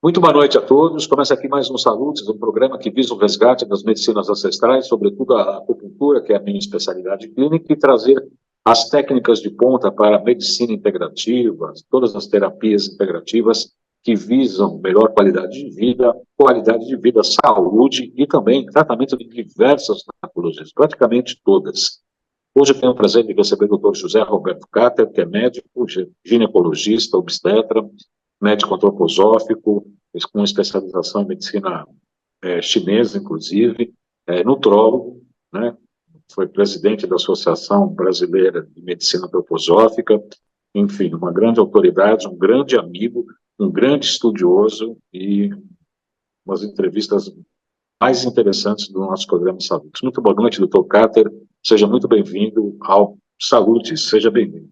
Muito boa noite a todos. Começa aqui mais um Saludes, um programa que visa o resgate das medicinas ancestrais, sobretudo a acupuntura, que é a minha especialidade clínica, e trazer as técnicas de ponta para a medicina integrativa, todas as terapias integrativas que visam melhor qualidade de vida, saúde e também tratamento de diversas patologias, praticamente todas. Hoje eu tenho o prazer de receber o Dr. José Roberto Cater, que é médico, ginecologista, obstetra, médico antroposófico, com especialização em medicina chinesa, inclusive, nutrólogo, né? Foi presidente da Associação Brasileira de Medicina Antroposófica, enfim, uma grande autoridade, um grande amigo, um grande estudioso e umas entrevistas mais interessantes do nosso programa Saúde. Muito boa noite, doutor Cater. Seja muito bem-vindo ao Saúde. Seja bem-vindo.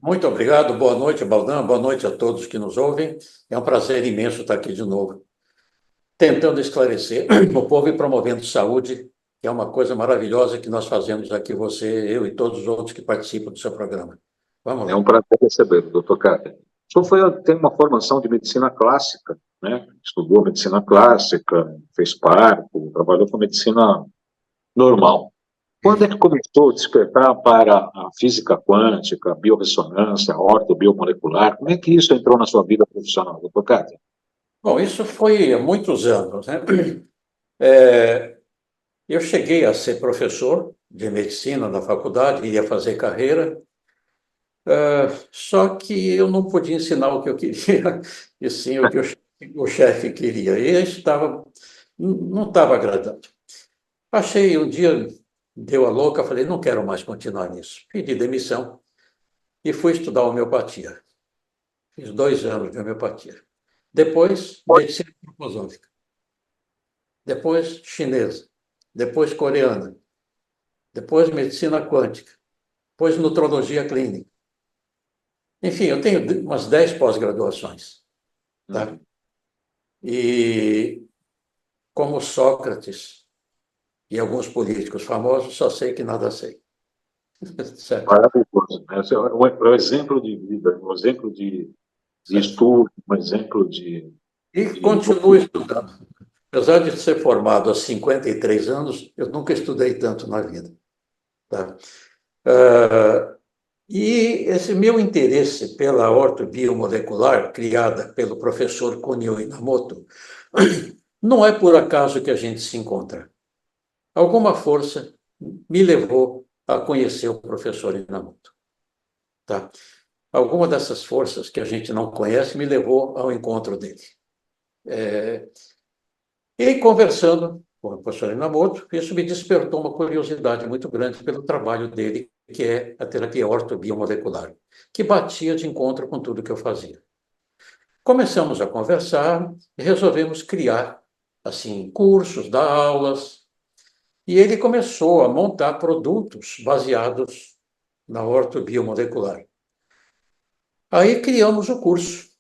Muito obrigado. Boa noite, Baldan. Boa noite a todos que nos ouvem. É um prazer imenso estar aqui de novo, tentando esclarecer o povo e promovendo saúde, que é uma coisa maravilhosa que nós fazemos aqui, você, eu e todos os outros que participam do seu programa. Vamos lá. É um prazer recebê-lo, doutor Cater. O senhor tem uma formação de medicina clássica, né? Estudou medicina clássica, fez parto, trabalhou com medicina normal. Quando é que começou a despertar para a física quântica, a biorressonância, a ortobiomolecular? Como é que isso entrou na sua vida profissional, doutor Cátia? Bom, isso foi há muitos anos, né? Eu cheguei a ser professor de medicina na faculdade, ia fazer carreira, só que eu não podia ensinar o que eu queria, e sim o que o chefe queria. E isso não estava agradando. Achei, um dia, deu a louca, falei, não quero mais continuar nisso. Pedi demissão e fui estudar homeopatia. Fiz 2 anos de homeopatia. Depois, medicina antroposófica. Depois, chinesa. Depois, coreana. Depois, medicina quântica. Depois, nutrologia clínica. Enfim, eu tenho umas 10 pós-graduações. Tá? E, como Sócrates e alguns políticos famosos, só sei que nada sei. Certo? Maravilhoso. Esse é um exemplo de vida, um exemplo de estudo, um exemplo de... E continuo estudando. Apesar de ser formado há 53 anos, eu nunca estudei tanto na vida. Tá? E esse meu interesse pela ortobiomolecular, criada pelo professor Kunio Inamoto, não é por acaso que a gente se encontra. Alguma força me levou a conhecer o professor Inamoto. Tá? Alguma dessas forças que a gente não conhece me levou ao encontro dele. E conversando com o professor Inamoto, isso me despertou uma curiosidade muito grande pelo trabalho dele, que é a terapia ortobiomolecular, que batia de encontro com tudo que eu fazia. Começamos a conversar e resolvemos criar assim cursos, dar aulas, e ele começou a montar produtos baseados na ortobiomolecular. Aí criamos o curso.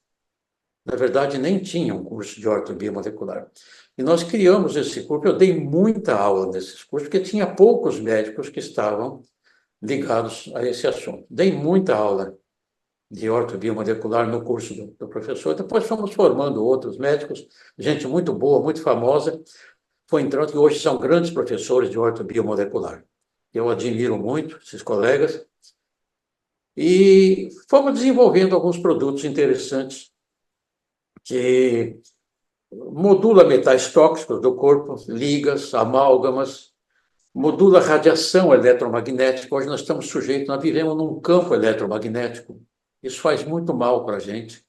Na verdade, nem tinha um curso de ortobiomolecular. E nós criamos esse curso, eu dei muita aula nesses cursos, porque tinha poucos médicos que estavam ligados a esse assunto. Dei muita aula de ortobiomolecular no curso do professor. Depois fomos formando outros médicos, gente muito boa, muito famosa, foi entrando, que hoje são grandes professores de ortobiomolecular. Eu admiro muito esses colegas. E fomos desenvolvendo alguns produtos interessantes que modula metais tóxicos do corpo, ligas, amálgamas, modula radiação eletromagnética. Hoje nós estamos sujeitos, nós vivemos num campo eletromagnético. Isso faz muito mal para a gente.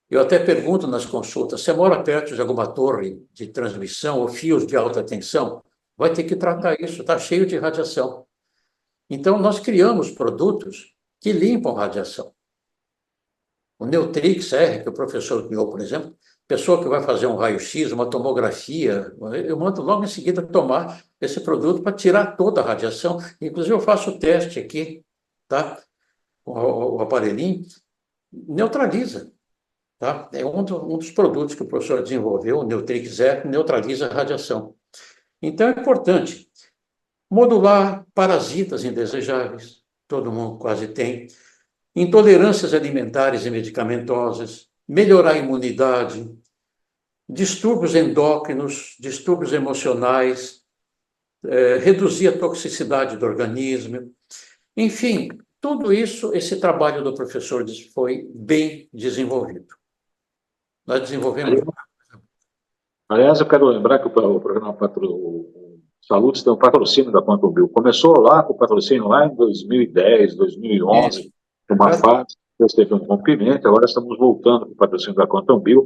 Eu até pergunto nas consultas, você mora perto de alguma torre de transmissão ou fios de alta tensão? Vai ter que tratar isso, está cheio de radiação. Então, nós criamos produtos que limpam radiação. O Neutrix R, que o professor criou, por exemplo, pessoa que vai fazer um raio-x, uma tomografia, eu mando logo em seguida tomar esse produto para tirar toda a radiação. Inclusive, eu faço o teste aqui, tá? O aparelhinho neutraliza. Tá? É um dos produtos que o professor desenvolveu, o Neutrix R, neutraliza a radiação. Então, é importante modular parasitas indesejáveis, todo mundo quase tem, intolerâncias alimentares e medicamentosas, melhorar a imunidade, distúrbios endócrinos, distúrbios emocionais, reduzir a toxicidade do organismo. Enfim, tudo isso, esse trabalho do professor foi bem desenvolvido. Nós desenvolvemos. Aliás, eu quero lembrar que o programa o Saludes tem um patrocínio da Quantum Bill. Começou lá com o patrocínio lá em 2010, 2011, uma fase, depois teve um rompimento, agora estamos voltando com o patrocínio da Quantum Bill,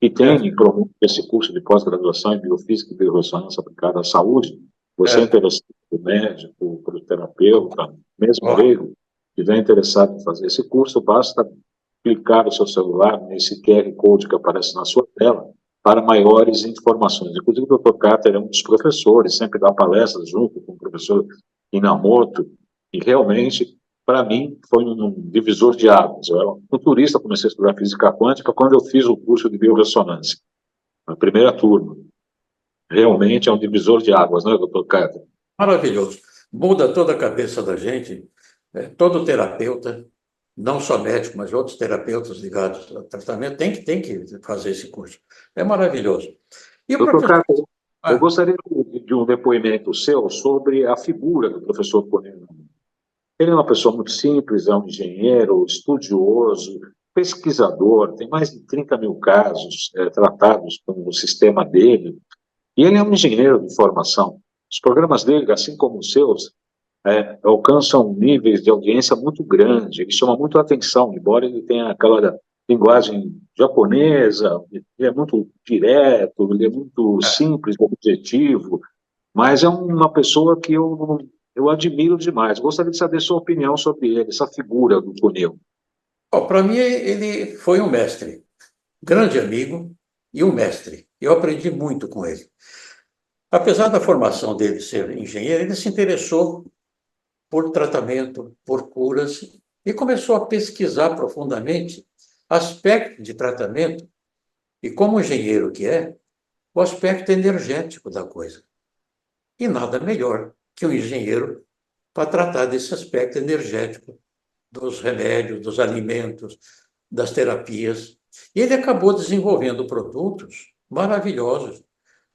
que tem em promove esse curso de pós-graduação em Biofísica e Biorressonância aplicada à saúde. Você é interessado para o médico, para o terapeuta, mesmo leigo, que estiver interessado em fazer esse curso, basta clicar no seu celular nesse QR Code que aparece na sua tela para maiores informações. Inclusive, o Dr. Carter é um dos professores, sempre dá palestras junto com o professor Inamoto, e realmente, para mim, foi um divisor de águas. Eu era um futurista, comecei a estudar física quântica quando eu fiz o curso de biorressonância, na primeira turma. Realmente é um divisor de águas, não é, Dr. Carter? Maravilhoso. Muda toda a cabeça da gente, todo terapeuta, não só médico, mas outros terapeutas ligados ao tratamento, tem que fazer esse curso. É maravilhoso. E o Dr. professor... Carter, eu gostaria de um depoimento seu sobre a figura do professor Coneno. Ele é uma pessoa muito simples, é um engenheiro, estudioso, pesquisador, tem mais de 30 mil casos tratados com o sistema dele, e ele é um engenheiro de formação. Os programas dele, assim como os seus, alcançam níveis de audiência muito grandes, ele chama muito a atenção, embora ele tenha aquela linguagem japonesa, ele é muito direto, ele é muito simples, objetivo, mas é uma pessoa que eu admiro demais. Gostaria de saber sua opinião sobre ele, essa figura do Cuneu. Para mim, ele foi um mestre, grande amigo e um mestre. Eu aprendi muito com ele. Apesar da formação dele ser engenheiro, ele se interessou por tratamento, por curas, e começou a pesquisar profundamente aspectos de tratamento e, como engenheiro que é, o aspecto energético da coisa. E nada melhor que um engenheiro para tratar desse aspecto energético dos remédios, dos alimentos, das terapias. E ele acabou desenvolvendo produtos maravilhosos,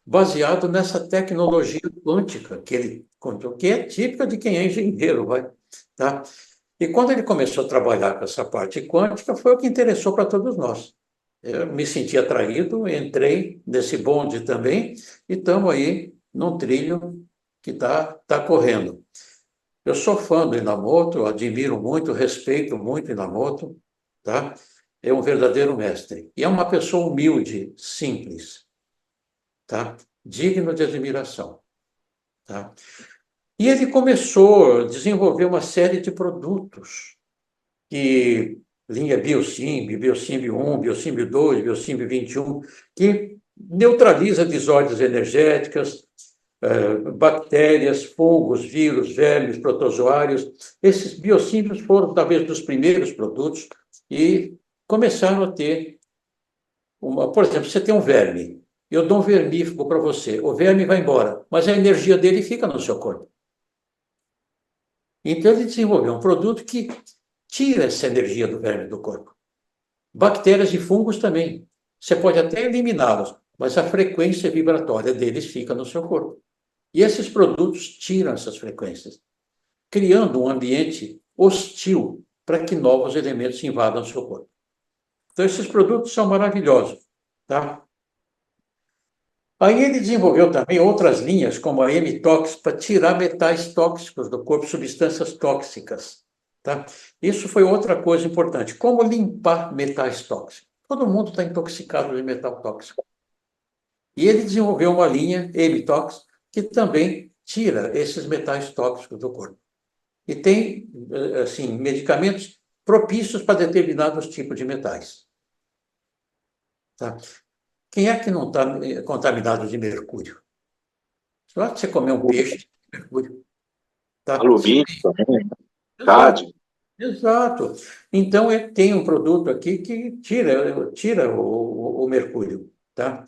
baseado nessa tecnologia quântica que ele contou, que é típica de quem é engenheiro, vai, tá? E quando ele começou a trabalhar com essa parte quântica, foi o que interessou para todos nós. Eu me senti atraído, entrei nesse bonde também e estamos aí num trilho que tá correndo. Eu sou fã do Inamoto, eu admiro muito, respeito muito o Inamoto, tá? É um verdadeiro mestre. E é uma pessoa humilde, simples, tá? Digno de admiração, tá? E ele começou a desenvolver uma série de produtos, que linha Biosimb, Biosimb 1, Biosimb 2, Biosimb 21, que neutraliza desordens energéticas, bactérias, fungos, vírus, vermes, protozoários. Esses biossímbios foram talvez dos primeiros produtos e começaram a ter por exemplo, você tem um verme, eu dou um vermífugo para você, o verme vai embora, mas a energia dele fica no seu corpo. Então ele desenvolveu um produto que tira essa energia do verme do corpo. Bactérias e fungos também. Você pode até eliminá-los, mas a frequência vibratória deles fica no seu corpo. E esses produtos tiram essas frequências, criando um ambiente hostil para que novos elementos invadam o seu corpo. Então, esses produtos são maravilhosos, tá? Aí ele desenvolveu também outras linhas, como a M-Tox, para tirar metais tóxicos do corpo, substâncias tóxicas, tá? Isso foi outra coisa importante. Como limpar metais tóxicos? Todo mundo está intoxicado de metal tóxico. E ele desenvolveu uma linha, M-Tox, que também tira esses metais tóxicos do corpo. E tem, assim, medicamentos propícios para determinados tipos de metais. Tá? Quem é que não está contaminado de mercúrio? Só que você comer um peixe de mercúrio. Tá? Alumínio também, Exato. cádmio. Exato. Então, tem um produto aqui que tira o mercúrio. Tá?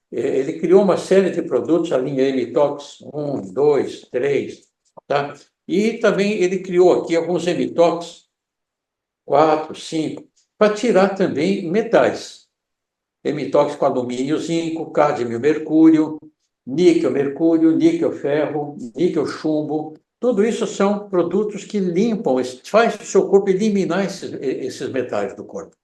Ele criou uma série de produtos, a linha M-Tox 1, 2, 3, tá? E também ele criou aqui alguns M-Tox 4, 5, para tirar também metais. hemitóxico alumínio, zinco, cádmio, mercúrio, mercúrio, níquel, ferro, níquel, chumbo. Tudo isso são produtos que limpam, faz o seu corpo eliminar esses metais do corpo.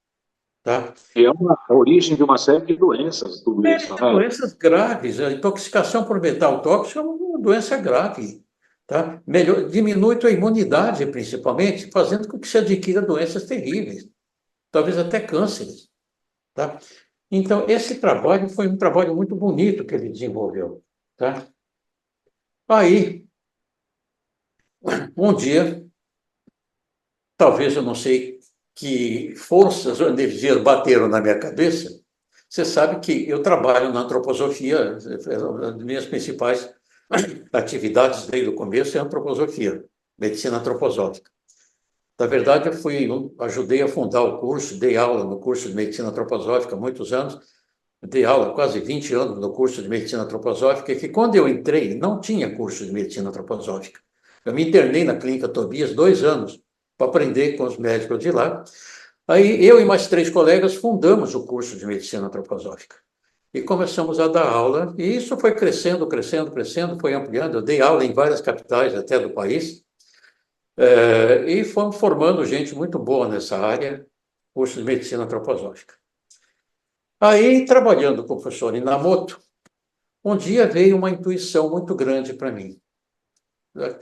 Tá? E é a origem de uma série de doenças, tudo isso, né? Doenças graves, a intoxicação por metal tóxico é uma doença grave. Tá? Diminui a imunidade, principalmente, fazendo com que se adquira doenças terríveis, talvez até cânceres. Tá? Então, esse trabalho foi um trabalho muito bonito que ele desenvolveu. Tá? Aí, um dia, talvez eu não sei que forças ou energias bateram na minha cabeça. Você sabe que eu trabalho na antroposofia, as minhas principais atividades desde o começo é antroposofia, medicina antroposófica. Na verdade, ajudei a fundar o curso, dei aula no curso de medicina antroposófica há muitos anos, dei aula quase 20 anos no curso de medicina antroposófica, que quando eu entrei não tinha curso de medicina antroposófica. Eu me internei na clínica Tobias 2 anos para aprender com os médicos de lá. Aí eu e mais 3 colegas fundamos o curso de medicina antroposófica. E começamos a dar aula, e isso foi crescendo, crescendo, crescendo, foi ampliando. Eu dei aula em várias capitais até do país, e fomos formando gente muito boa nessa área, curso de medicina antroposófica. Aí, trabalhando com o professor Inamoto, um dia veio uma intuição muito grande para mim.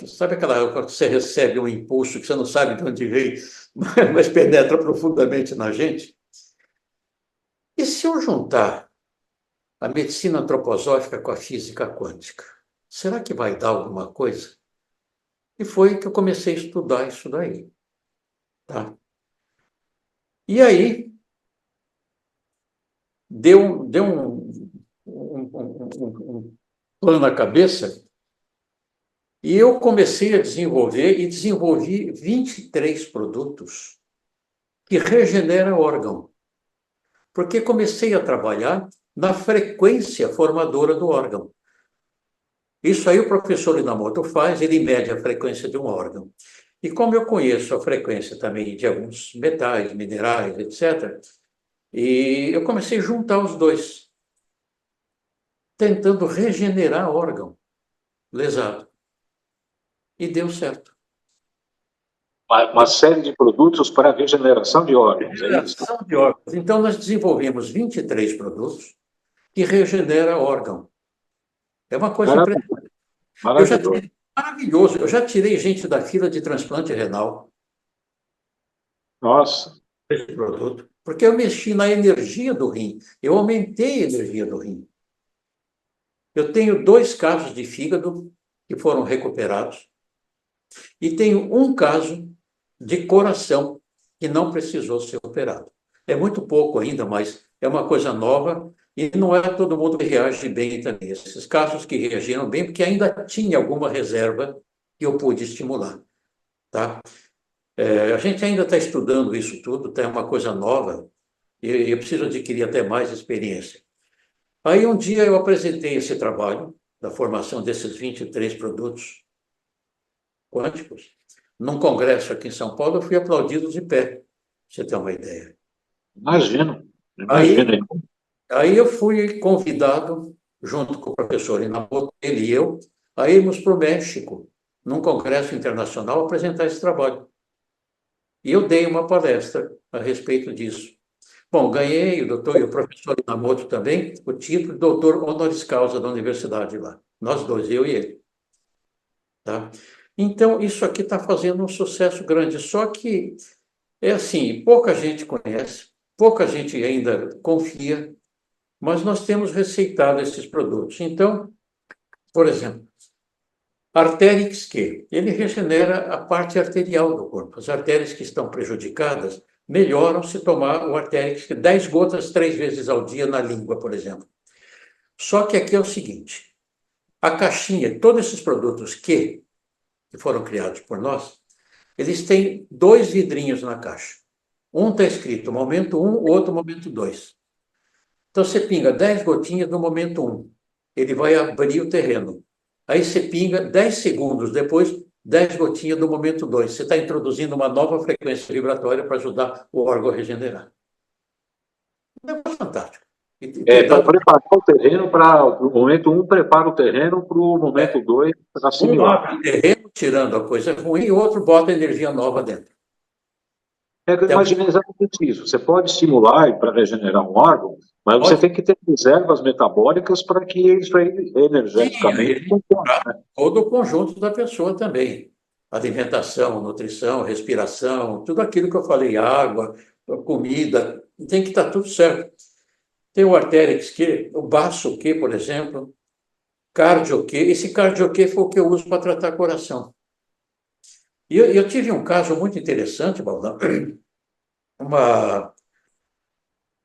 Sabe aquela época que você recebe um impulso que você não sabe de onde veio, mas penetra profundamente na gente? E se eu juntar a medicina antroposófica com a física quântica? Será que vai dar alguma coisa? E foi que eu comecei a estudar isso daí. Tá? E aí, deu um plano na cabeça, e eu comecei a desenvolver e desenvolvi 23 produtos que regeneram órgão, porque comecei a trabalhar na frequência formadora do órgão. Isso aí o professor Inamoto faz, ele mede a frequência de um órgão. E como eu conheço a frequência também de alguns metais, minerais, etc., e eu comecei a juntar os dois, tentando regenerar órgão lesado. E deu certo. Uma série de produtos para regeneração de órgãos, é isso? Regeneração de órgãos. Então, nós desenvolvemos 23 produtos que regeneram órgão. É uma coisa impressionante. Maravilhoso. Maravilhoso. Eu já tirei gente da fila de transplante renal Nossa, com esse produto, porque eu mexi na energia do rim. Eu aumentei a energia do rim. Eu tenho 2 casos de fígado que foram recuperados e tenho um caso de coração que não precisou ser operado. É muito pouco ainda, mas é uma coisa nova e não é todo mundo que reage bem também. Esses casos que reagiram bem, porque ainda tinha alguma reserva que eu pude estimular. Tá? A gente ainda está estudando isso tudo, é uma coisa nova e eu preciso adquirir até mais experiência. Aí um dia eu apresentei esse trabalho da formação desses 23 produtos quânticos num congresso aqui em São Paulo, eu fui aplaudido de pé, pra você ter uma ideia. imagino, Aí, imagino. aí eu fui convidado, junto com o professor Inamoto, ele e eu, a irmos para o México, num congresso internacional, apresentar esse trabalho. E eu dei uma palestra a respeito disso. Bom, ganhei, o doutor e o professor Inamoto também, o título de doutor honoris causa da universidade lá. Nós dois, eu e ele. Tá? Então, isso aqui está fazendo um sucesso grande, só que é assim, pouca gente conhece, pouca gente ainda confia, mas nós temos receitado esses produtos. Então, por exemplo, Arterix Q, ele regenera a parte arterial do corpo. As artérias que estão prejudicadas melhoram se tomar o Arterix Q 10 gotas 3 vezes ao dia na língua, por exemplo. Só que aqui é o seguinte, a caixinha, todos esses produtos que foram criados por nós, eles têm 2 vidrinhos na caixa. Um está escrito momento 1, o outro momento 2. Então, você pinga 10 gotinhas no momento 1. Ele vai abrir o terreno. Aí você pinga 10 segundos depois, 10 gotinhas no momento 2. Você está introduzindo uma nova frequência vibratória para ajudar o órgão a regenerar. É fantástico. e ter Para dado preparar o terreno para o momento um, prepara o terreno para o momento dois um assimilar. abre o terreno, tirando a coisa ruim, e o outro bota energia nova dentro. É que eu Então, imaginei exatamente isso. Você pode estimular para regenerar um órgão, mas você pode tem que ter reservas metabólicas para que isso aí sim, energeticamente ele funcione. todo o conjunto da pessoa também. Alimentação, nutrição, respiração, tudo aquilo que eu falei, água, comida, tem que estar tudo certo. Tem o artérix Q, o baço Q, por exemplo, cardio Q. Esse cardio Q foi o que eu uso para tratar coração. E eu tive um caso muito interessante, Baldão. Uma,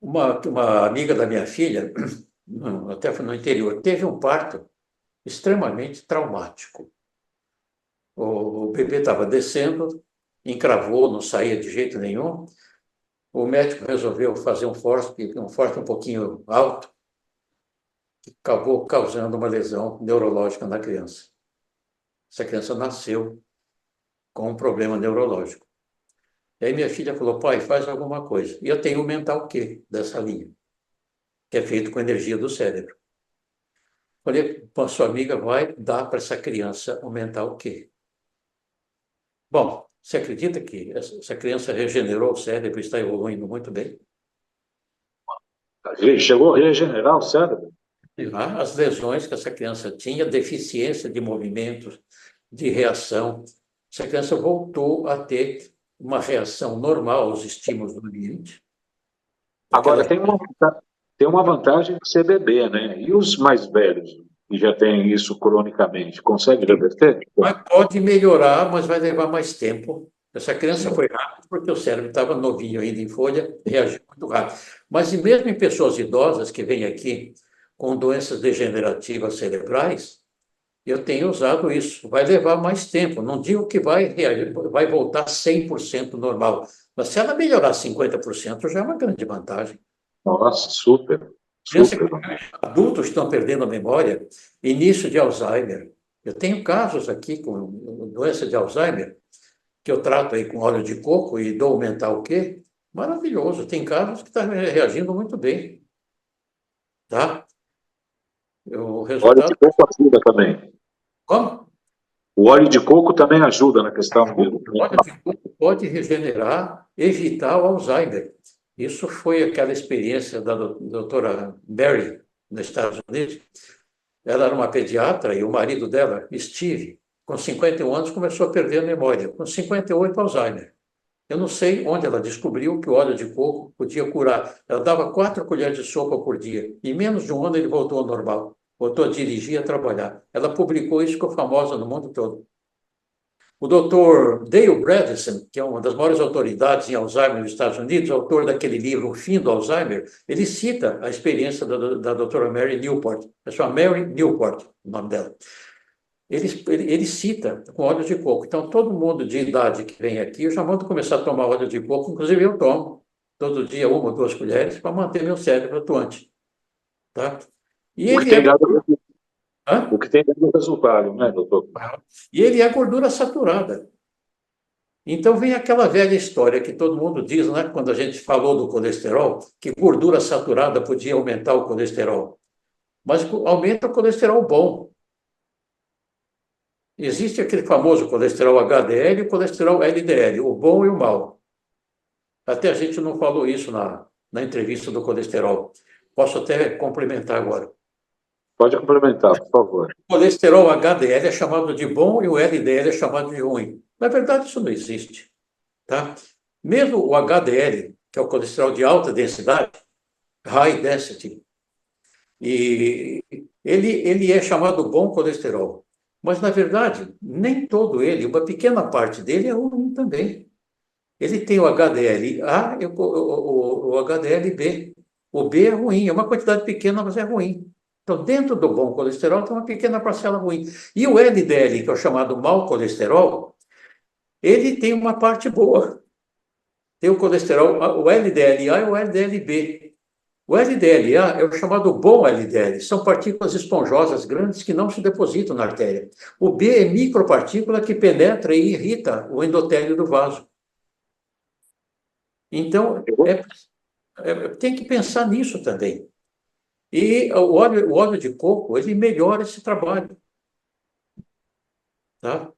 uma amiga da minha filha, até foi no interior, teve um parto extremamente traumático. O bebê estava descendo, encravou, não saía de jeito nenhum. O médico resolveu fazer um forte um pouquinho alto, que acabou causando uma lesão neurológica na criança. Essa criança nasceu com um problema neurológico. E aí minha filha falou, pai, faz alguma coisa. E eu tenho o mental Q dessa linha, que é feito com energia do cérebro. Falei, sua amiga vai dar para essa criança o mental Q. Bom, você acredita que essa criança regenerou o cérebro e está evoluindo muito bem? Chegou a regenerar o cérebro? As lesões que essa criança tinha, deficiência de movimentos, de reação, essa criança voltou a ter uma reação normal aos estímulos do ambiente. Agora, Aquela... tem uma vantagem de ser bebê, né? E os mais velhos, que já têm isso cronicamente, consegue reverter? Mas pode melhorar, mas vai levar mais tempo. Essa criança foi rápida porque o cérebro estava novinho ainda em folha, reagiu muito rápido. Mas e mesmo em pessoas idosas que vêm aqui com doenças degenerativas cerebrais, eu tenho usado isso. Vai levar mais tempo. Não digo que vai voltar 100% normal, mas se ela melhorar 50%, já é uma grande vantagem. Nossa, super, Criança, super. adultos estão perdendo a memória, início de Alzheimer. Eu tenho casos aqui com doença de Alzheimer, que eu trato aí com óleo de coco e dou o mental Q. Maravilhoso. Tem casos que estão reagindo muito bem, tá? O O óleo de resultado... coco ajuda também. Como? O óleo de coco também ajuda na questão de... O óleo de coco pode regenerar, evitar o Alzheimer. Isso foi aquela experiência da doutora Mary, nos Estados Unidos. Ela era uma pediatra e o marido dela, Steve, com 51 anos, começou a perder a memória. Com 58, Alzheimer. Eu não sei onde ela descobriu que o óleo de coco podia curar. Ela dava 4 colheres de sopa por dia. Em menos de um ano, ele voltou ao normal. Voltou a dirigir e a trabalhar. Ela publicou isso, ficou famosa no mundo todo. O doutor Dale Bredesen, que é uma das maiores autoridades em Alzheimer nos Estados Unidos, autor daquele livro O Fim do Alzheimer, ele cita a experiência da doutora Mary Newport. É só Mary Newport, o nome dela. Ele cita com óleo de coco. Então, todo mundo de idade que vem aqui, eu já mando começar a tomar óleo de coco, inclusive eu tomo todo dia 1 ou 2 colheres para manter meu cérebro atuante. Tá? E O que ele é, tem dado, o hã? que tem dado resultado, né, doutor? E ele é gordura saturada. Então vem aquela velha história que todo mundo diz, né, quando a gente falou do colesterol, que gordura saturada podia aumentar o colesterol. Mas aumenta o colesterol bom. Existe aquele famoso colesterol HDL e o colesterol LDL, o bom e o mau. Até a gente não falou isso na entrevista do colesterol. Posso até complementar agora. Pode complementar, por favor. O colesterol HDL é chamado de bom e o LDL é chamado de ruim. Na verdade, isso não existe. Tá? Mesmo o HDL, que é o colesterol de alta densidade, high density, e ele é chamado bom colesterol. Mas, na verdade, nem todo ele, uma pequena parte dele é ruim também. Ele tem o HDL-A e o HDL-B. O B é ruim, é uma quantidade pequena, mas é ruim. Então, dentro do bom colesterol tem uma pequena parcela ruim. E o LDL, que é o chamado mau colesterol, ele tem uma parte boa. Tem o colesterol, o LDL-A e o LDL-B. O LDL-A é o chamado bom LDL, são partículas esponjosas grandes que não se depositam na artéria. O B é micropartícula que penetra e irrita o endotélio do vaso. Então, tem que pensar nisso também. E o óleo de coco, ele melhora esse trabalho, tá?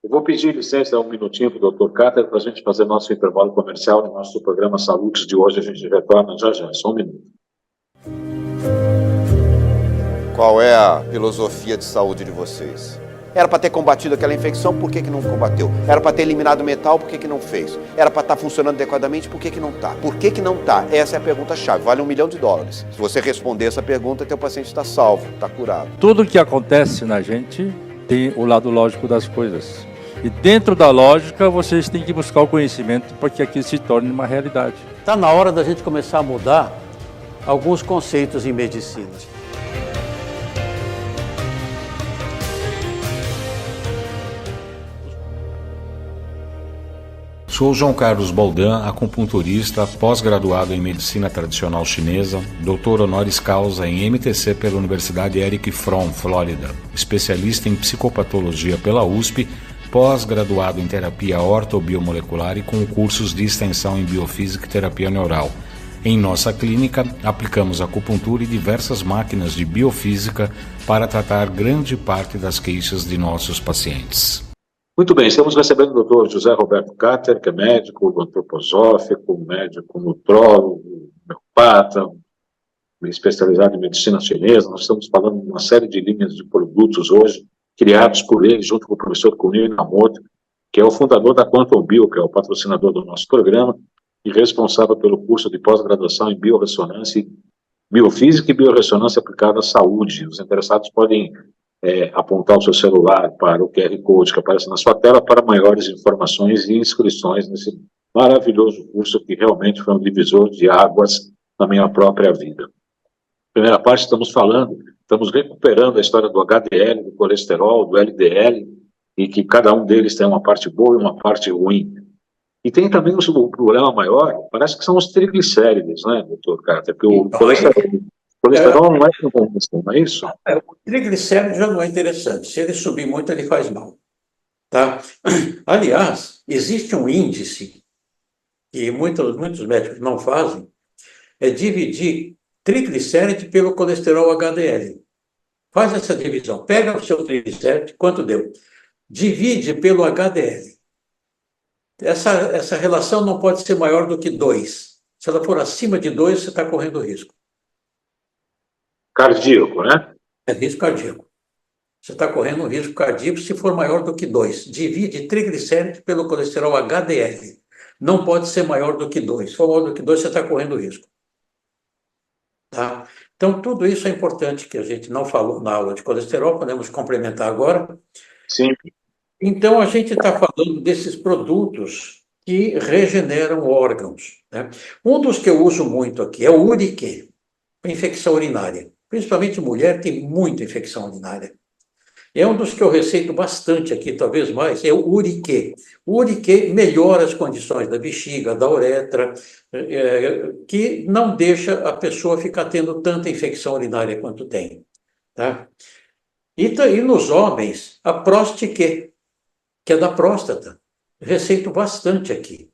Eu vou pedir licença um minutinho para o doutor Cáter para a gente fazer nosso intervalo comercial no nosso programa Saúde de hoje. A gente retorna já já, só um minuto. Qual é a filosofia de saúde de vocês? Era para ter combatido aquela infecção, por que não combateu? Era para ter eliminado o metal, por que não fez? Era para estar funcionando adequadamente, por que não está? Por que não está? Essa é a pergunta-chave, vale $1 milhão. Se você responder essa pergunta, teu paciente está salvo, está curado. Tudo que acontece na gente tem o lado lógico das coisas. E dentro da lógica, vocês têm que buscar o conhecimento para que aquilo se torne uma realidade. Está na hora da gente começar a mudar alguns conceitos em medicina. Sou João Carlos Baldan, acupunturista, pós-graduado em Medicina Tradicional Chinesa, doutor honoris causa em MTC pela Universidade Eric Fromm, Flórida, especialista em psicopatologia pela USP, pós-graduado em terapia ortobiomolecular e com cursos de extensão em biofísica e terapia neural. Em nossa clínica, aplicamos acupuntura e diversas máquinas de biofísica para tratar grande parte das queixas de nossos pacientes. Muito bem, estamos recebendo o doutor José Roberto Cáter, que é médico antroposófico, médico nutrólogo, homeopata, especializado em medicina chinesa. Nós estamos falando de uma série de linhas de produtos hoje, criados por ele, junto com o professor Kunio Inamoto, que é o fundador da Quantum Bio, que é o patrocinador do nosso programa, e responsável pelo curso de pós-graduação em biorressonância, biofísica e biorressonância aplicada à saúde. Os interessados podem apontar o seu celular para o QR Code que aparece na sua tela para maiores informações e inscrições nesse maravilhoso curso que realmente foi um divisor de águas na minha própria vida. Primeira parte, estamos recuperando a história do HDL, do colesterol, do LDL, e que cada um deles tem uma parte boa e uma parte ruim. E tem também o problema maior, parece que são os triglicérides, né, doutor Cáter? Porque o colesterol não é tão bom, não é isso? O triglicérido já não é interessante. Se ele subir muito, ele faz mal. Tá? Aliás, existe um índice que muitos médicos não fazem, é dividir triglicérido pelo colesterol HDL. Faz essa divisão. Pega o seu triglicérido, quanto deu? Divide pelo HDL. Essa relação não pode ser maior do que 2. Se ela for acima de 2, você está correndo risco. Cardíaco, né? É risco cardíaco. Você está correndo um risco cardíaco se for maior do que 2. Divide triglicéridos pelo colesterol HDL. Não pode ser maior do que 2. Se for maior do que 2, você está correndo risco. Tá? Então, tudo isso é importante que a gente não falou na aula de colesterol, podemos complementar agora. Sim. Então, a gente está falando desses produtos que regeneram órgãos, né? Um dos que eu uso muito aqui é o Urique, infecção urinária. Principalmente mulher tem muita infecção urinária. É um dos que eu receito bastante aqui, talvez mais, é o Urique. O Urique melhora as condições da bexiga, da uretra, que não deixa a pessoa ficar tendo tanta infecção urinária quanto tem. Tá? E nos homens, a Prostique, que é da próstata. Receito bastante aqui.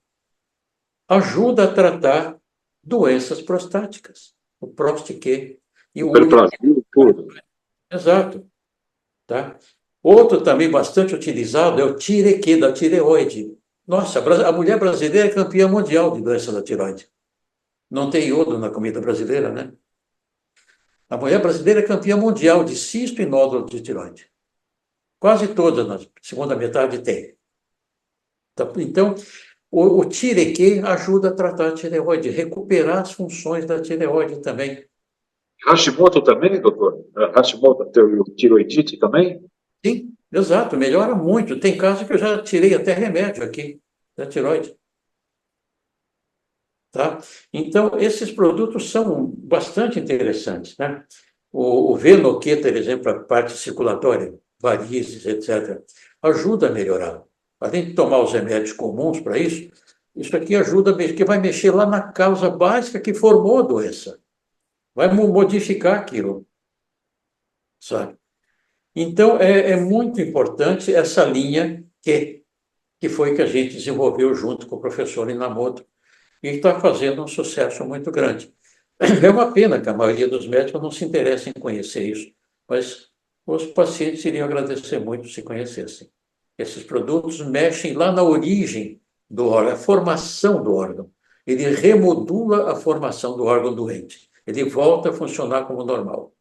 Ajuda a tratar doenças prostáticas. O Prostique e o Urique. Exato. Tá? Outro também bastante utilizado é o Tirequê, da tireoide. Nossa, a mulher brasileira é campeã mundial de doença da tireoide. Não tem iodo na comida brasileira, né? A mulher brasileira é campeã mundial de cisto e nódulo de tireoide. Quase todas, na segunda metade, tem. Então, o Tirequê ajuda a tratar a tireoide, recuperar as funções da tireoide também. Hashimoto também, doutor? Hashimoto tem o tiroidite também? Sim, exato, melhora muito. Tem casos que eu já tirei até remédio aqui da tireoide. Tá? Então, esses produtos são bastante interessantes, né? O Venoquê, por exemplo, a parte circulatória, varizes, etc., ajuda a melhorar. Além de tomar os remédios comuns para isso, isso aqui ajuda, porque vai mexer lá na causa básica que formou a doença. Vai modificar aquilo, sabe? Então, é muito importante essa linha que foi que a gente desenvolveu junto com o professor Inamoto e está fazendo um sucesso muito grande. É uma pena que a maioria dos médicos não se interessa em conhecer isso, mas os pacientes iriam agradecer muito se conhecessem. Esses produtos mexem lá na origem do órgão, a formação do órgão. Ele remodula a formação do órgão doente. Ele volta a funcionar como normal.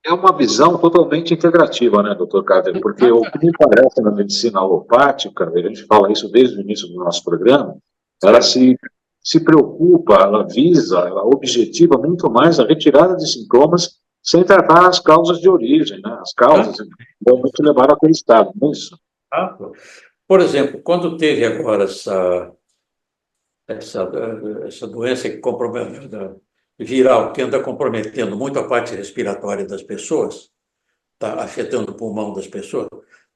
É uma visão totalmente integrativa, né, doutor Carter? Porque o que me parece na medicina alopática, a gente fala isso desde o início do nosso programa, ela se preocupa, ela visa, ela objetiva muito mais a retirada de sintomas sem tratar as causas de origem, né? As causas que realmente levaram àquele estado, não é isso? Por exemplo, quando teve agora essa doença viral que anda comprometendo muito a parte respiratória das pessoas, está afetando o pulmão das pessoas,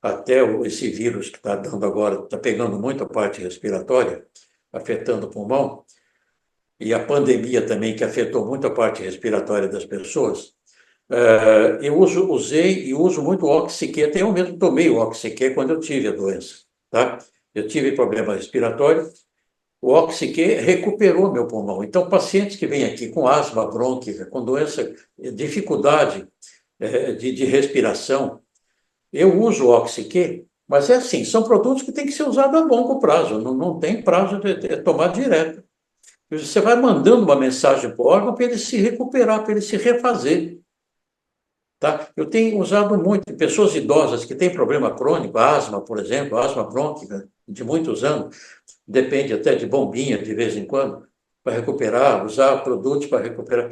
até esse vírus que está dando agora, está pegando muito a parte respiratória, afetando o pulmão, e a pandemia também, que afetou muito a parte respiratória das pessoas, eu usei e uso muito o Oxyque, até eu mesmo tomei o Oxyque quando eu tive a doença, tá? Eu tive problema respiratório, o Oxyque recuperou meu pulmão. Então, pacientes que vêm aqui com asma brônquica, com doença, dificuldade de respiração, eu uso o Oxyque, mas é assim, são produtos que têm que ser usados a longo prazo, não tem prazo de tomar direto. Você vai mandando uma mensagem para o órgão para ele se recuperar, para ele se refazer. Tá? Eu tenho usado muito em pessoas idosas que têm problema crônico, asma, por exemplo, asma brônquica, de muitos anos, depende até de bombinha de vez em quando, para recuperar, usar produtos para recuperar.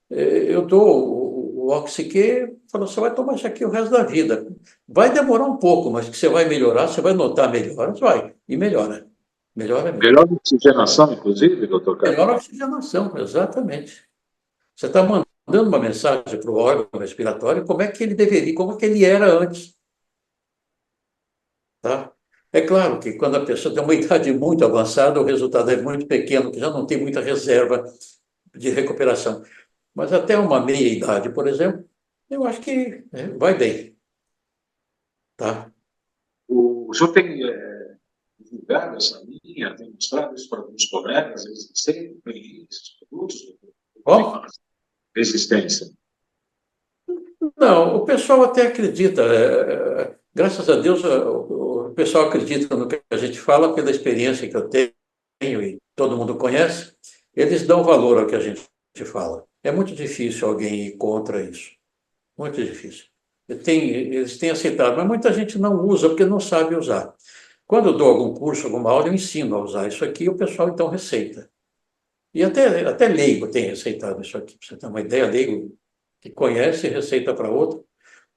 Eu dou o Oxyque, falo, você vai tomar isso aqui o resto da vida. Vai demorar um pouco, mas que você vai melhorar, você vai notar melhoras, vai, e melhora. Melhora mesmo. Melhor oxigenação, inclusive, doutor Carter? Melhora a oxigenação, exatamente. Você está mandando uma mensagem para o órgão respiratório, como é que ele deveria, como é que ele era antes. Tá? É claro que quando a pessoa tem uma idade muito avançada, o resultado é muito pequeno, que já não tem muita reserva de recuperação. Mas até uma meia-idade, por exemplo, eu acho que vai bem. Tá? O senhor tem divulgado essa linha, tem mostrado isso para alguns colegas, eles têm esses produtos? Bom, Resistência. não, o pessoal até acredita. Graças a Deus, o pessoal acredita no que a gente fala, pela experiência que eu tenho e todo mundo conhece, eles dão valor ao que a gente fala. É muito difícil alguém ir contra isso. Muito difícil. Eles têm aceitado, mas muita gente não usa porque não sabe usar. Quando eu dou algum curso, alguma aula, eu ensino a usar isso aqui e o pessoal então receita. E até leigo tem receitado isso aqui, para você ter uma ideia, leigo que conhece, receita para outro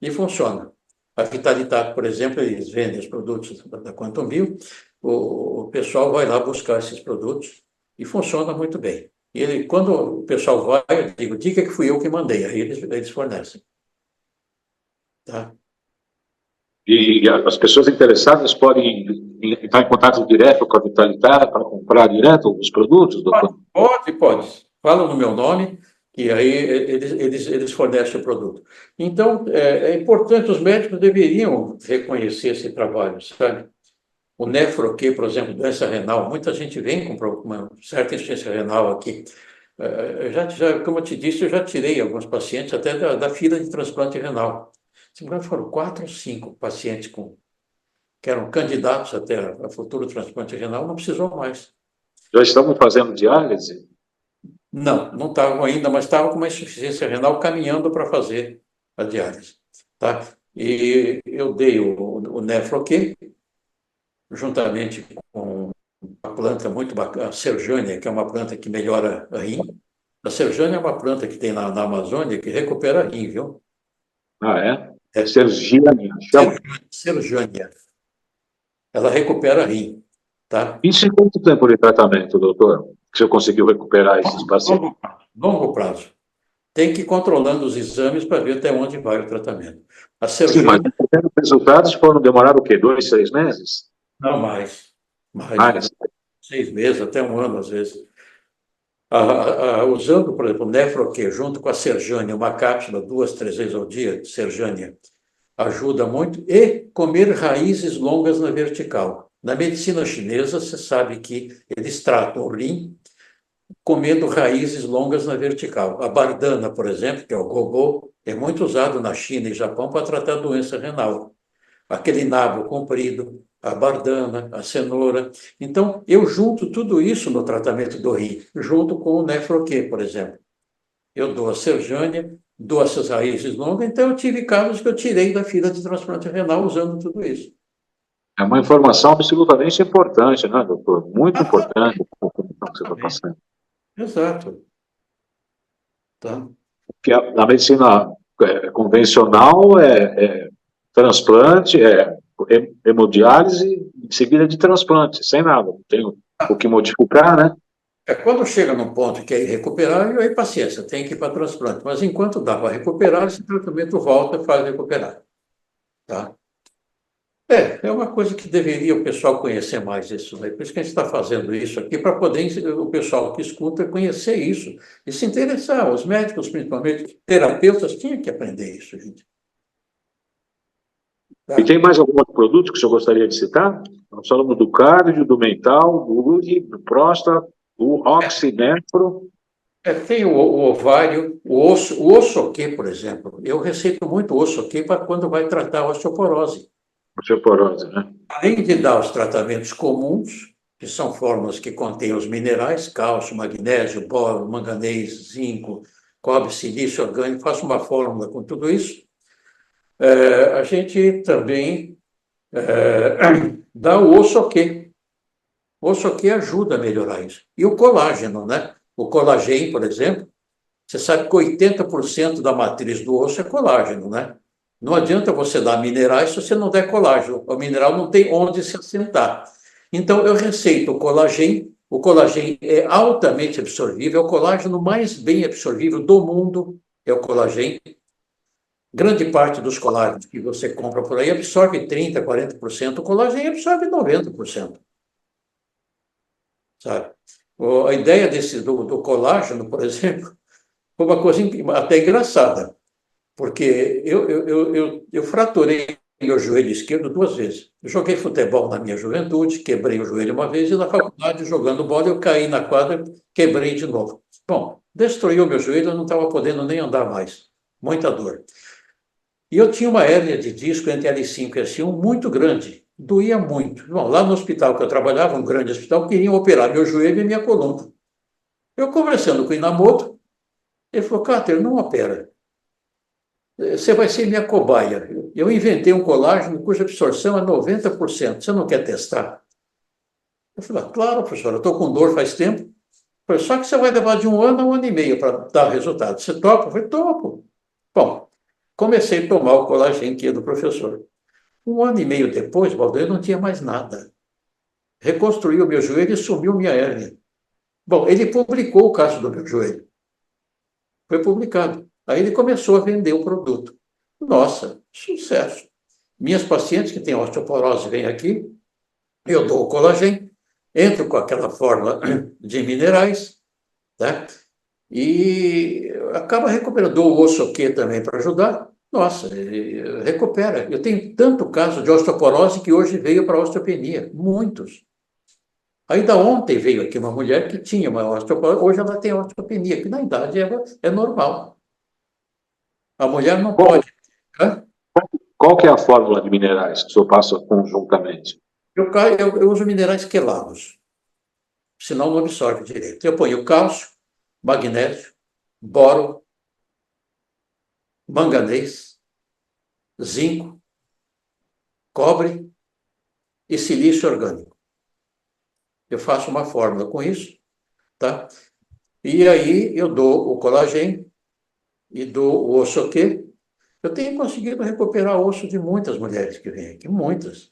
e funciona. A Vitalitac, por exemplo, eles vendem os produtos da Quantum Bio, o pessoal vai lá buscar esses produtos e funciona muito bem. E quando o pessoal vai, eu digo, diga que fui eu que mandei, aí eles fornecem. Tá? E as pessoas interessadas podem entrar em contato direto com a Vitalitac para comprar direto os produtos, doutor? Pode. Fala no meu nome, que aí eles fornecem o produto. Então, é importante, os médicos deveriam reconhecer esse trabalho, sabe? O Nefroque, por exemplo, doença renal, muita gente vem com uma certa insuficiência renal aqui. Como eu te disse, eu já tirei alguns pacientes até da fila de transplante renal. Se não me engano, foram 4 ou 5 pacientes que eram candidatos até a futuro transplante renal, não precisou mais. Já estavam fazendo diálise? Não estavam ainda, mas estavam com uma insuficiência renal caminhando para fazer a diálise. Tá? E eu dei o Nefroque, juntamente com uma planta muito bacana, a Serjânia, que é uma planta que melhora a rim. A Serjânia é uma planta que tem na Amazônia que recupera a rim, viu? Ah, é? É Sergiane, chama? Serjânia. Ela recupera a rim. Tá? Isso em quanto tempo de tratamento, doutor? Que o senhor conseguiu recuperar esses pacientes? Longo prazo. Tem que ir controlando os exames para ver até onde vai o tratamento. A Sim, Serjânia... mas os resultados foram demorar o quê? 2, 6 meses? Não, mais. Mais. 6 meses, até 1 ano, às vezes. Usando, por exemplo, o Nefroque junto com a Serjânia, uma cápsula 2, 3 vezes ao dia, Serjânia, ajuda muito. E comer raízes longas na vertical. Na medicina chinesa, você sabe que eles tratam o rim comendo raízes longas na vertical. A bardana, por exemplo, que é o gogô, é muito usado na China e Japão para tratar doença renal. Aquele nabo comprido, a bardana, a cenoura. Então, eu junto tudo isso no tratamento do rim, junto com o nefroquê, por exemplo. Eu dou a serjânia, dou essas raízes longas, então eu tive casos que eu tirei da fila de transplante renal usando tudo isso. É uma informação absolutamente importante, né, doutor? Muito importante a informação que você está passando. Exato. Tá? Porque a medicina convencional é transplante, hemodiálise, em seguida de transplante, sem nada. Não tem o que modificar, né? Quando chega num ponto que é irrecuperável, aí paciência, tem que ir para transplante. Mas enquanto dá para recuperar, esse tratamento volta e faz recuperar. Tá? É uma coisa que deveria o pessoal conhecer mais isso, né? Por isso que a gente está fazendo isso aqui, para poder o pessoal que escuta conhecer isso e se interessar. Os médicos, principalmente, terapeutas, tinham que aprender isso, gente. Tá? E tem mais algum outro produto que o senhor gostaria de citar? Nós falamos do cardio, do mental, do URI, do próstata, do oxinefro. Tem o ovário, o osso-aqui, por exemplo. Eu receito muito osso-aqui para quando vai tratar a osteoporose. Osteoporose, né? Além de dar os tratamentos comuns, que são fórmulas que contêm os minerais, cálcio, magnésio, boro, manganês, zinco, cobre, silício orgânico, faço uma fórmula com tudo isso. A gente também dá o osso-aqui. O osso-aqui ajuda a melhorar isso. E o colágeno, né? O colagênio, por exemplo, você sabe que 80% da matriz do osso é colágeno, né? Não adianta você dar minerais se você não der colágeno. O mineral não tem onde se assentar. Então, eu receito o colagênio. O colagênio é altamente absorvível. É o colágeno mais bem absorvível do mundo, é o colagênio. Grande parte dos colágenos que você compra por aí absorve 30%, 40%. O colagênio absorve 90%. Sabe? A ideia do colágeno, por exemplo, foi uma coisa até engraçada, porque eu fraturei meu joelho esquerdo 2 vezes. Eu joguei futebol na minha juventude, quebrei o joelho uma vez, e na faculdade, jogando bola, eu caí na quadra, quebrei de novo. Bom, destruiu meu joelho, eu não estava podendo nem andar mais. Muita dor. E eu tinha uma hérnia de disco entre L5 e L1 muito grande. Doía muito. Bom, lá no hospital que eu trabalhava, um grande hospital, queriam operar meu joelho e minha coluna. Eu conversando com o Inamoto, ele falou, Cáter, não opera. Você vai ser minha cobaia. Eu inventei um colágeno cuja absorção é 90%. Você não quer testar? Eu falei, claro, professor, eu estou com dor faz tempo. Falei, só que você vai levar de 1 ano a 1 ano e meio para dar resultado. Você topa? Eu falei, topo. Bom, comecei a tomar o colagênio que é do professor. 1 ano e meio depois, Valdir, não tinha mais nada. Reconstruiu o meu joelho e sumiu minha hérnia. Bom, ele publicou o caso do meu joelho. Foi publicado. Aí ele começou a vender o produto. Nossa, sucesso. Minhas pacientes que têm osteoporose vêm aqui, eu dou o colagênio, entro com aquela fórmula de minerais, né? E acaba recuperando. Dou o osso aqui também para ajudar. Nossa, recupera. Eu tenho tanto caso de osteoporose que hoje veio para osteopenia. Muitos. Ainda ontem veio aqui uma mulher que tinha uma osteoporose, hoje ela tem osteopenia, que na idade é normal. A mulher não pode. Hã? Qual que é a fórmula de minerais que o senhor passa conjuntamente? Eu uso minerais quelados, senão não absorve direito. Eu ponho cálcio, magnésio, boro, manganês, zinco, cobre e silício orgânico. Eu faço uma fórmula com isso, tá? E aí eu dou o colagênio e dou o osso aqui. Eu tenho conseguido recuperar osso de muitas mulheres que vêm aqui, muitas.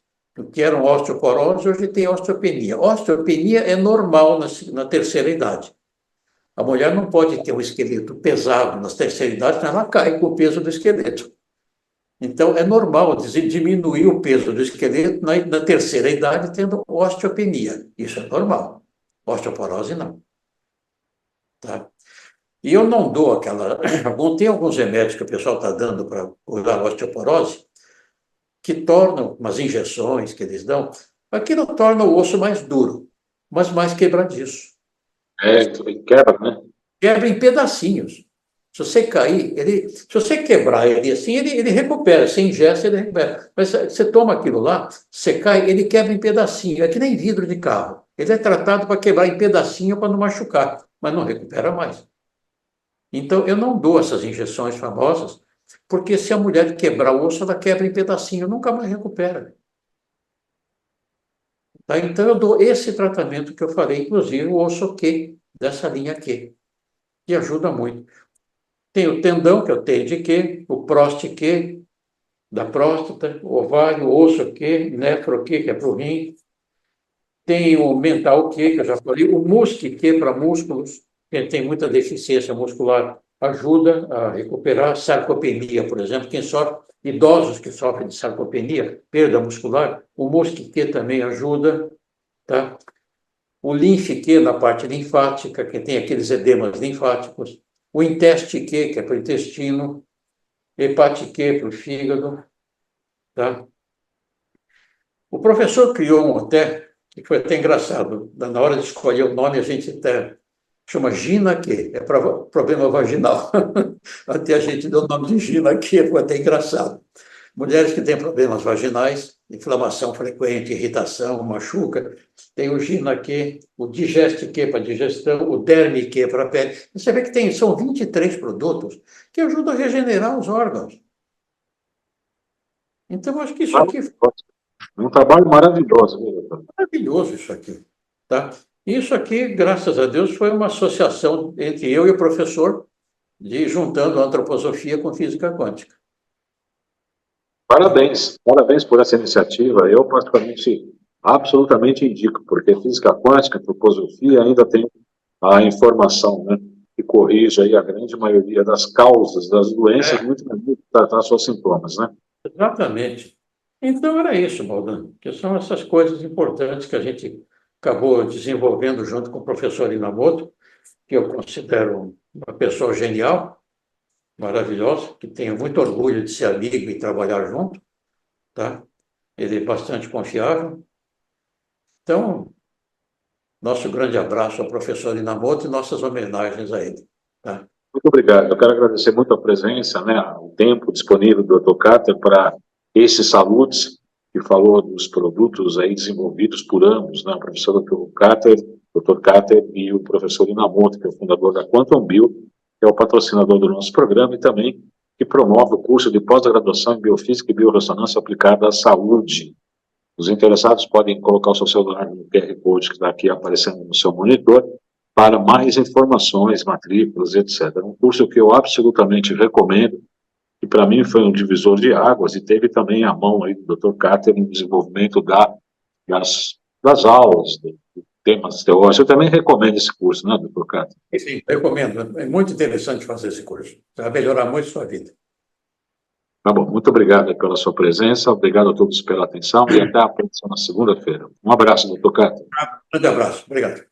Que eram osteoporose, hoje tem osteopenia. Osteopenia é normal na terceira idade. A mulher não pode ter um esqueleto pesado na terceira idade, senão ela cai com o peso do esqueleto. Então, é normal diminuir o peso do esqueleto na terceira idade, tendo osteopenia. Isso é normal. Osteoporose, não. Tá? E eu não dou aquela... Tem alguns remédios que o pessoal está dando para curar a osteoporose, que tornam, umas injeções que eles dão, aquilo torna o osso mais duro, mas mais quebradiço. Quebra, né? Quebra em pedacinhos. Se você cair, se você quebrar ele assim, ele recupera. Você ingesta, ele recupera. Mas você toma aquilo lá, você cai, ele quebra em pedacinho. É que nem vidro de carro. Ele é tratado para quebrar em pedacinho para não machucar, mas não recupera mais. Então, eu não dou essas injeções famosas, porque se a mulher quebrar o osso, ela quebra em pedacinho, nunca mais recupera. Tá? Então, eu dou esse tratamento que eu falei, inclusive o osso Q, dessa linha Q, que ajuda muito. Tem o tendão, que é o T de Q, o prost Q, da próstata, o ovário, o osso Q, nefro Q, que é para o rim. Tem o mental Q, que eu já falei, o musc Q para músculos, quem tem muita deficiência muscular, ajuda a recuperar sarcopenia, por exemplo, quem sofre, idosos que sofrem de sarcopenia, perda muscular, o musc Q também ajuda, tá? O linf Q na parte linfática, quem tem aqueles edemas linfáticos, o inteste Q, que é para o intestino, hepate Q para o fígado, tá? O professor criou um até, que foi até engraçado, na hora de escolher o nome, a gente até chama Gina Q, é para problema vaginal. Até a gente deu o nome de Gina Q, foi até engraçado. Mulheres que têm problemas vaginais, inflamação frequente, irritação, machuca, tem o Gina Q, o Digeste Q para digestão, o Derme Q para pele. Você vê que são 23 produtos que ajudam a regenerar os órgãos. Então, acho que isso aqui Um trabalho maravilhoso, né, doutor? maravilhoso isso aqui, tá? Isso aqui, graças a Deus, foi uma associação entre eu e o professor, juntando a antroposofia com física quântica. Parabéns por essa iniciativa. Eu, particularmente, absolutamente indico, porque física quântica, antroposofia, ainda tem a informação, né, que corrige aí a grande maioria das causas das doenças, muito mais do que tratar seus sintomas, né? Exatamente. Então, era isso, Baldan, que são essas coisas importantes que a gente acabou desenvolvendo junto com o professor Inamoto, que eu considero uma pessoa genial, maravilhosa, que tenho muito orgulho de ser amigo e trabalhar junto, tá? Ele é bastante confiável. Então, nosso grande abraço ao professor Inamoto e nossas homenagens a ele, tá? Muito obrigado. Eu quero agradecer muito a presença, né, o tempo disponível do Dr. Carter para esses saludos, que falou dos produtos aí desenvolvidos por ambos, né, o professor Dr. Carter e o professor Inamoto, que é o fundador da Quantum Bio, que é o patrocinador do nosso programa e também que promove o curso de pós-graduação em Biofísica e Biorressonância aplicada à saúde. Os interessados podem colocar o seu celular no QR Code que está aqui aparecendo no seu monitor para mais informações, matrículas, etc. É um curso que eu absolutamente recomendo, que para mim foi um divisor de águas e teve também a mão aí do Dr. Carter no desenvolvimento das aulas, de temas teóricos. Eu também recomendo esse curso, né, Dr. Carter? Sim, recomendo. É muito interessante fazer esse curso. Vai melhorar muito a sua vida. Tá bom, muito obrigado pela sua presença, obrigado a todos pela atenção e até a próxima segunda-feira. Um abraço, Dr. Carter. Um grande abraço. Obrigado.